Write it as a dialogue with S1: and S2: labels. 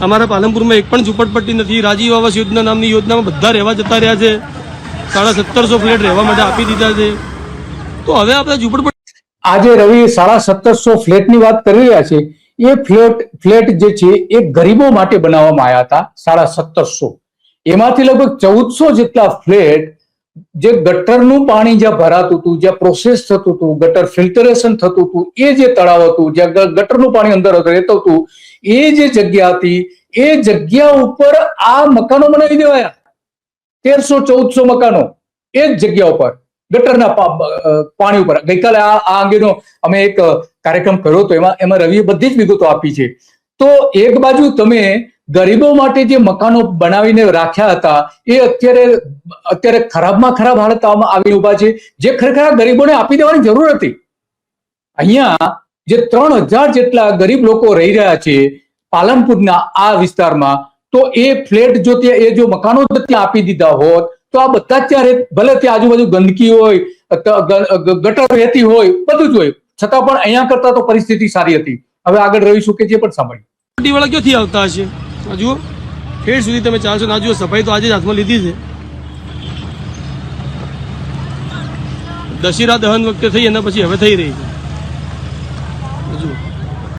S1: અમારા પાલનપુરમાં એક પણ ઝૂંપડપટ્ટી નથી। રાજીવ આવાસ યોજના નામની યોજનામાં બધા રહેવા જતા રહ્યા છે। 1750 ફ્લેટ રહેવા માટે આપી દીધા છે। તો હવે આપણે ઝૂંપડપટ્ટી
S2: આજે રવિ 1750 ફ્લેટની વાત કરી રહ્યા છે। એ ફ્લેટ જે છે એ ગરીબો માટે બનાવવામાં આવ્યા હતા 1750। એમાંથી લગભગ 1400 જેટલા ફ્લેટ જે ગટરનું પાણી જ્યાં ભરાતું હતું, જ્યાં પ્રોસેસ થતું હતું, ગટર ફિલ્ટરેશન થતું હતું, એ જે તળાવ હતું જ્યાં ગટરનું પાણી અંદર રહેતું હતું, એ જે જગ્યા હતી એ જગ્યા ઉપર આ મકાનો બનાવી દેવાયા। 1300-1400 મકાનો એ જ જગ્યા ઉપર ગટરના પાણી ઉપર। ગઈકાલે આ અંગેનો અમે એક કાર્યક્રમ કર્યો હતો, એમાં રવિએ બધી જ વિગતો આપી છે। તો એક બાજુ તમે ગરીબો માટે જે મકાનો બનાવીને રાખ્યા હતા એ અત્યારે ખરાબમાં ખરાબ હાલતમાં આવી ઉભા છે, જે ખરેખર ગરીબોને આપી દેવાની જરૂર હતી। અહીંયા જે 3000 જેટલા ગરીબ લોકો રહી રહ્યા છે પાલનપુરના આ વિસ્તારમાં, તો એ ફ્લેટ જો એ જો મકાનો ત્યાં આપી દીધા હોત તો આ બધા જ ત્યાં ભલે ત્યાં આજુબાજુ ગંદકી હોય, ગટર વહેતી હોય, બધું જ હોય, છતાં પણ અહીંયા કરતા તો પરિસ્થિતિ સારી હતી। હવે આગળ રવિ શું કે છે પણ સાંભળ્યું।
S1: વાળા ક્યાંથી આવતા હશે? આ જુઓ, ખેડ સુધી તમે ચાલશો ના જુઓ, સફાઈ તો આજે જ હાથમાં લીધી છે। દશેરા દહન વખતે થઈ, એના પછી હવે થઈ રહી છે।